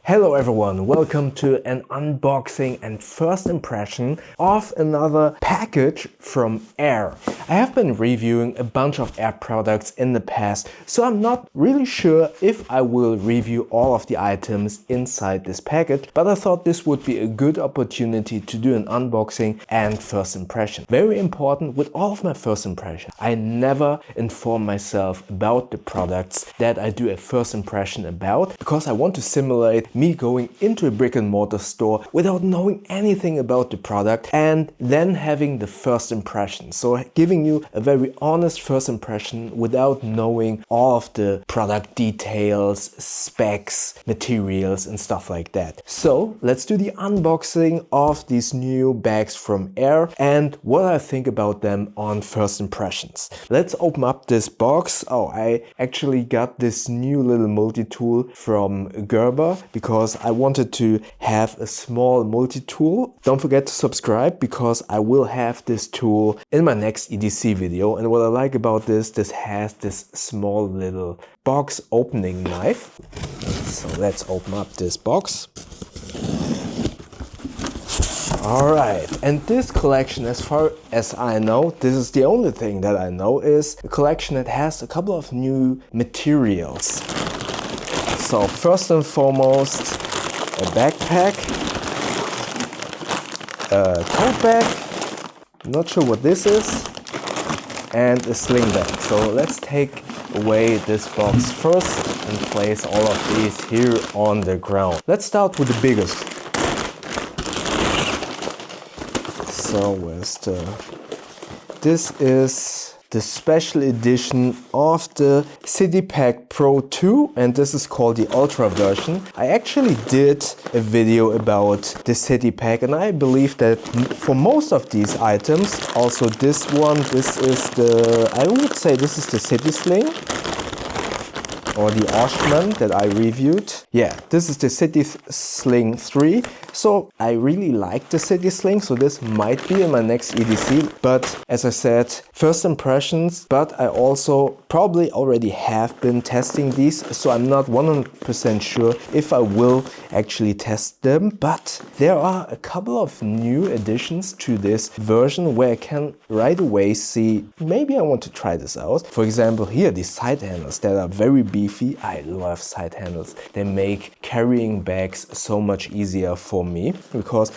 Hello everyone, welcome to an unboxing and first impression of another package from AER. I have been reviewing a bunch of AER products in the past, so I'm not really sure if I will review all of the items inside this package, but I thought this would be a good opportunity to do an unboxing and first impression. Very important with all of my first impression, I never inform myself about the products that I do a first impression about, because I want to simulate me going into a brick and mortar store without knowing anything about the product and then having the first impression. So giving you a very honest first impression without knowing all of the product details, specs, materials and stuff like that. So let's do the unboxing of these new bags from AER and what I think about them on first impressions. Let's open up this box. Oh, I actually got this new little multi-tool from Gerber because I wanted to have a small multi-tool. Don't forget to subscribe because I will have this tool in my next EDC video. And what I like about this has this small little box opening knife. So let's open up this box. Alright, and this collection, as far as I know, this is the only thing that I know, is a collection that has a couple of new materials. So first and foremost, a backpack, a tote bag, not sure what this is, and a sling bag. So let's take away this box first and place all of these here on the ground. Let's start with the biggest. So this is the special edition of the City Pack Pro 2, and this is called the Ultra version. I actually did a video about the City Pack, and I believe that for most of these items, also this one, I would say this is the City Sling or the Oshman that I reviewed. Yeah, this is the City Sling 3. So I really like the City Sling, so this might be in my next EDC. But as I said, first impressions, but I also probably already have been testing these, so I'm not 100% sure if I will actually test them. But there are a couple of new additions to this version where I can right away see, maybe I want to try this out. For example, here, these side handles that are very beefy. I love side handles. They make carrying bags so much easier for me, because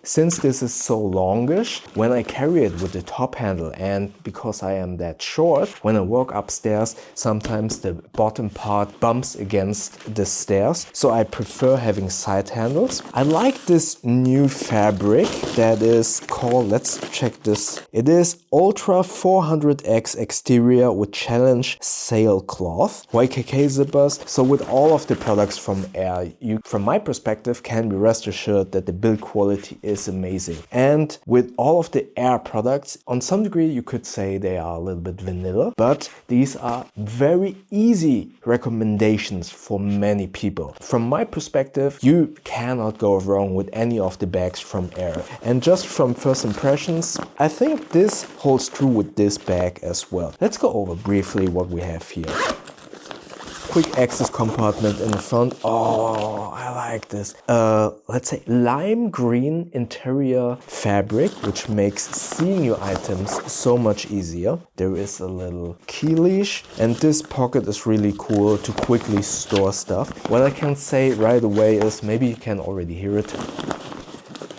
since this is so longish, when I carry it with the top handle, and because I am that short, when I walk upstairs, sometimes the bottom part bumps against the stairs. So I prefer having side handles. I like this new fabric that is called, let's check this. It is Ultra 400X exterior with challenge sailcloth, YKK zippers. So with all of the products from AER, you, from my perspective, can be rest assured that the build quality is amazing. And with all of the AER products, on some degree you could say they are a little bit vanilla, but these are very easy recommendations for many people. From my perspective, you cannot go wrong with any of the bags from AER. And just from first impressions, I think this holds true with this bag as well. Let's go over briefly what we have here. Quick access compartment in the front. Oh, I like this. Let's say lime green interior fabric, which makes seeing your items so much easier. There is a little key leash, and this pocket is really cool to quickly store stuff. What I can say right away is, maybe you can already hear it,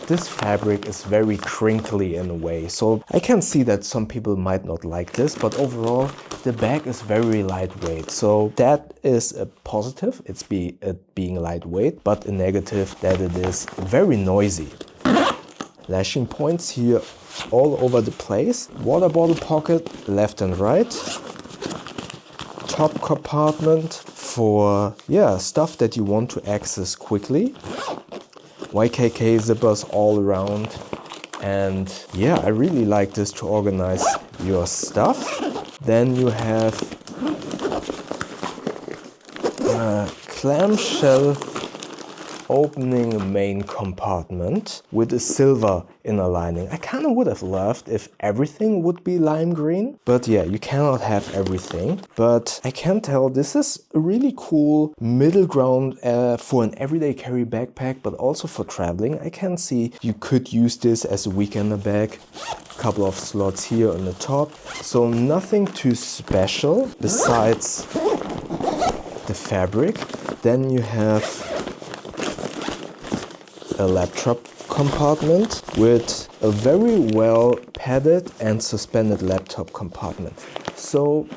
this fabric is very crinkly in a way, so I can see that some people might not like this, but overall the bag is very lightweight, so that is a positive, it's being lightweight, but a negative that it is very noisy. Lashing points here all over the place, water bottle pocket left and right, top compartment for stuff that you want to access quickly. YKK zippers all around, and yeah, I really like this to organize your stuff. Then you have a clamshell opening main compartment with a silver inner lining. I kind of would have loved if everything would be lime green, but yeah, you cannot have everything. But I can tell this is a really cool middle ground for an everyday carry backpack, but also for traveling. I can see you could use this as a weekender bag. A couple of slots here on the top. So nothing too special besides the fabric. Then you have a laptop compartment with a very well padded and suspended laptop compartment. So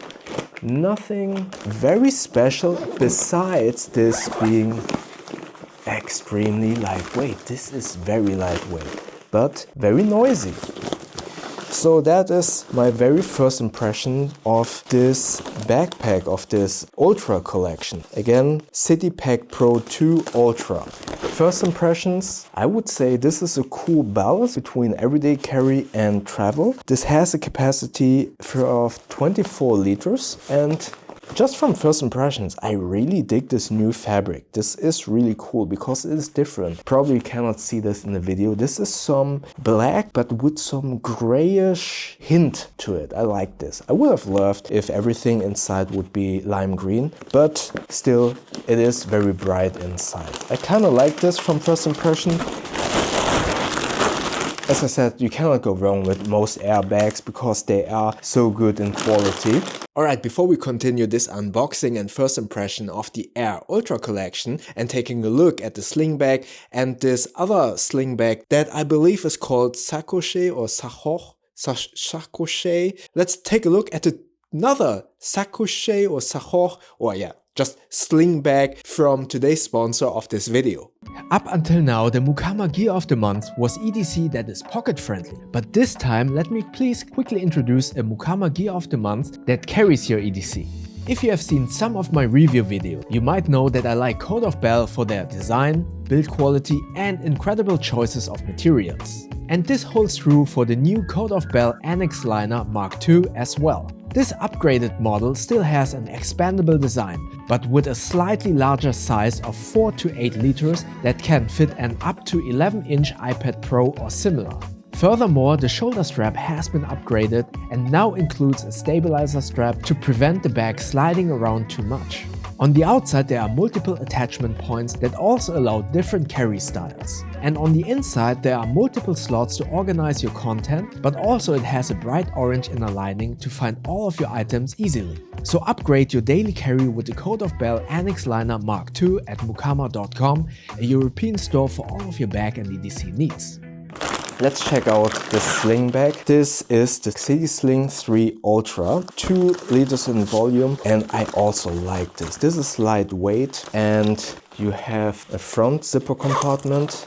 nothing very special besides this being extremely lightweight. This is very lightweight, but very noisy. So that is my very first impression of this backpack, of this Ultra collection. Again, CityPack Pro 2 Ultra. First impressions, I would say this is a cool balance between everyday carry and travel. This has a capacity of 24 liters, and just from first impressions, I really dig this new fabric. This is really cool because it is different. Probably you cannot see this in the video. This is some black but with some grayish hint to it. I like this. I would have loved if everything inside would be lime green, but still it is very bright inside. I kind of like this from first impression. As I said, you cannot go wrong with most airbags because they are so good in quality. Alright, before we continue this unboxing and first impression of the AER Ultra collection and taking a look at the Slingbag and this other Slingbag that I believe is called Sacoche or Sacoche, let's take a look at another Sacoche or Sacoche, or yeah, just Slingbag from today's sponsor of this video. Up until now, the Mukama Gear of the month was EDC that is pocket friendly. But this time, let me please quickly introduce a Mukama Gear of the month that carries your EDC. If you have seen some of my review video, you might know that I like Coat of Bell for their design, build quality and incredible choices of materials. And this holds true for the new Coat of Bell Annex liner Mark II as well. This upgraded model still has an expandable design, but with a slightly larger size of 4 to 8 liters that can fit an up to 11-inch iPad Pro or similar. Furthermore, the shoulder strap has been upgraded and now includes a stabilizer strap to prevent the bag sliding around too much. On the outside there are multiple attachment points that also allow different carry styles. And on the inside there are multiple slots to organize your content, but also it has a bright orange inner lining to find all of your items easily. So upgrade your daily carry with the Coat of Bell Annex Liner Mark II at mukama.com, a European store for all of your bag and EDC needs. Let's check out the Slingbag. This is the SLing 3 Ultra, 2 liters in volume, and I also like this. This is lightweight and you have a front zipper compartment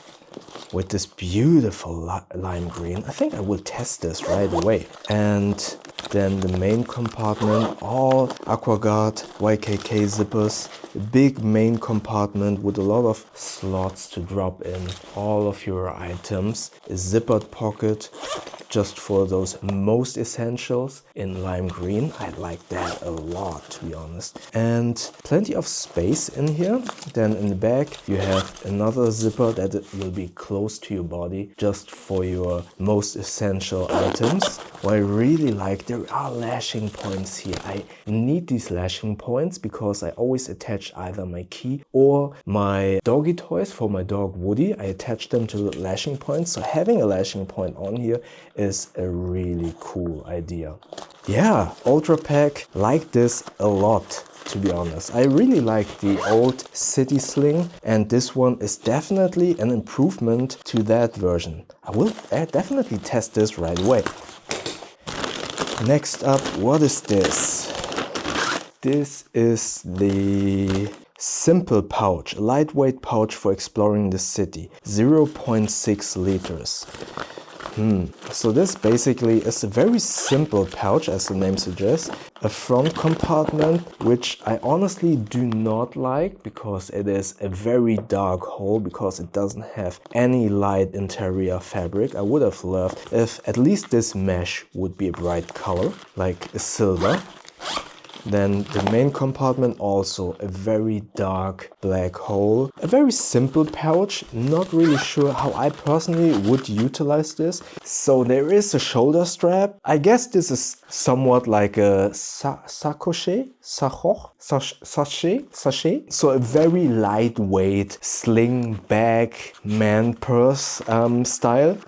with this beautiful lime green. I think I will test this right away. And then the main compartment, all AquaGuard YKK zippers. A big main compartment with a lot of slots to drop in all of your items. A zippered pocket just for those most essentials in lime green. I like that a lot, to be honest. And plenty of space in here. Then in the back you have another zipper that will be close to your body just for your most essential items. What I really like, there are lashing points here. I need these lashing points because I always attach either my key or my doggy toys for my dog Woody. I attach them to the lashing points. So having a lashing point on here is a really cool idea. Yeah, Ultra Pack like this a lot, to be honest. I really like the old City Sling, and this one is definitely an improvement to that version. I will definitely test this right away. Next up, what is this? This is the Simple Pouch, a lightweight pouch for exploring the city, 0.6 liters. So this basically is a very simple pouch, as the name suggests. A front compartment, which I honestly do not like because it is a very dark hole, because it doesn't have any light interior fabric. I would have loved if at least this mesh would be a bright color, like a silver. Then the main compartment, also a very dark black hole. A very simple pouch, not really sure how I personally would utilize this. So there is a shoulder strap. I guess this is somewhat like a sachet. So a very lightweight sling bag, man purse style.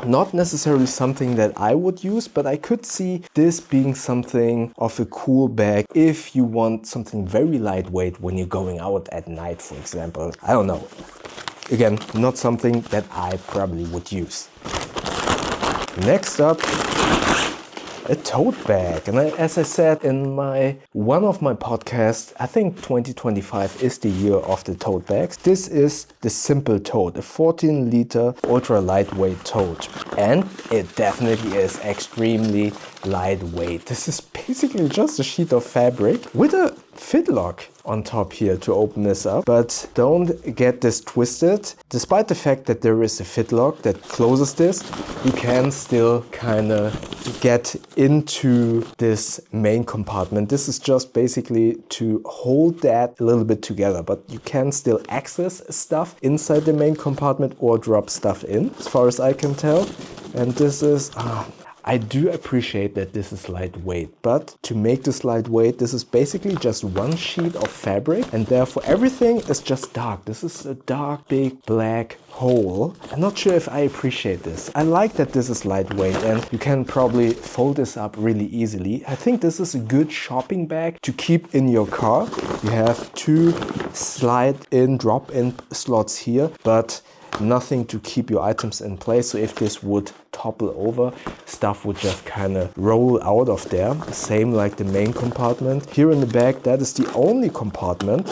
Not necessarily something that I would use, but I could see this being something of a cool bag if you want something very lightweight when you're going out at night, for example. I don't know. Again, not something that I probably would use. Next up, a tote bag. And as I said in one of my podcasts, I think 2025 is the year of the tote bags. This is the Simple Tote, a 14-liter ultra lightweight tote. And it definitely is extremely lightweight. This is basically just a sheet of fabric with a fit lock on top here to open this up. But don't get this twisted. Despite the fact that there is a fit lock that closes this, you can still kind of get into this main compartment. This is just basically to hold that a little bit together, but you can still access stuff inside the main compartment or drop stuff in, as far as I can tell. And this is I do appreciate that this is lightweight, but to make this lightweight, this is basically just one sheet of fabric, and therefore everything is just dark. This is a dark, big, black hole. I'm not sure if I appreciate this. I like that this is lightweight and you can probably fold this up really easily. I think this is a good shopping bag to keep in your car. You have two slide-in, drop-in slots here, but nothing to keep your items in place. So if this would topple over, stuff would just kind of roll out of there. Same like the main compartment. Here in the back, that is the only compartment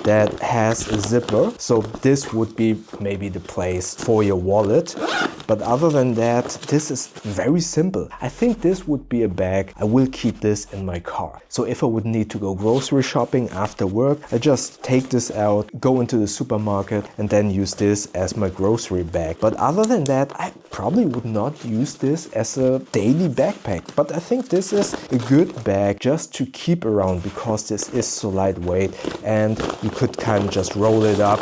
that has a zipper. So this would be maybe the place for your wallet. But other than that, this is very simple. I think this would be a bag. I will keep this in my car. So if I would need to go grocery shopping after work, I just take this out, go into the supermarket, and then use this as my grocery bag. But other than that, I probably would not use this as a daily backpack. But I think this is a good bag just to keep around because this is so lightweight and you could kind of just roll it up.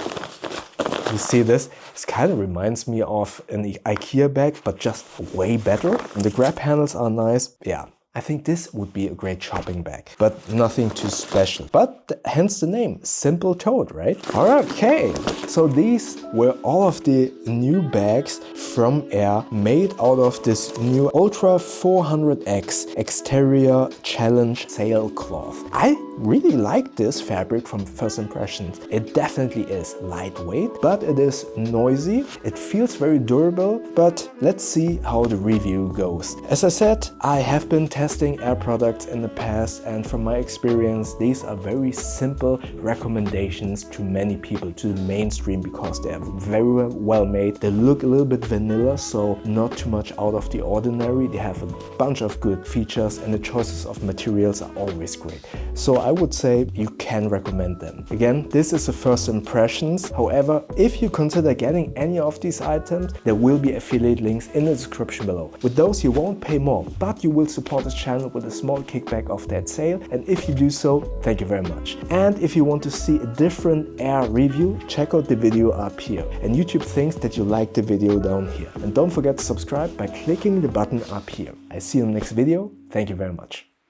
You see this? This kind of reminds me of an IKEA bag, but just way better. And the grab handles are nice. Yeah, I think this would be a great shopping bag, but nothing too special. But hence the name, Simple Tote, right? Okay, so these were all of the new bags from AER made out of this new Ultra 400X exterior challenge sailcloth. I really like this fabric from first impressions. It definitely is lightweight, but it is noisy. It feels very durable, but let's see how the review goes. As I said, I have been testing AER products in the past, and from my experience, these are very simple recommendations to many people, to the mainstream, because they are very well made. They look a little bit vanilla, so not too much out of the ordinary. They have a bunch of good features and the choices of materials are always great. So I would say you can recommend them. Again, this is a first impressions. However, if you consider getting any of these items, there will be affiliate links in the description below. With those, you won't pay more, but you will support this channel with a small kickback of that sale. And if you do so, thank you very much. And if you want to see a different AER review, check out the video up here. And YouTube thinks that you like the video down here. And don't forget to subscribe by clicking the button up here. I see you in the next video. Thank you very much.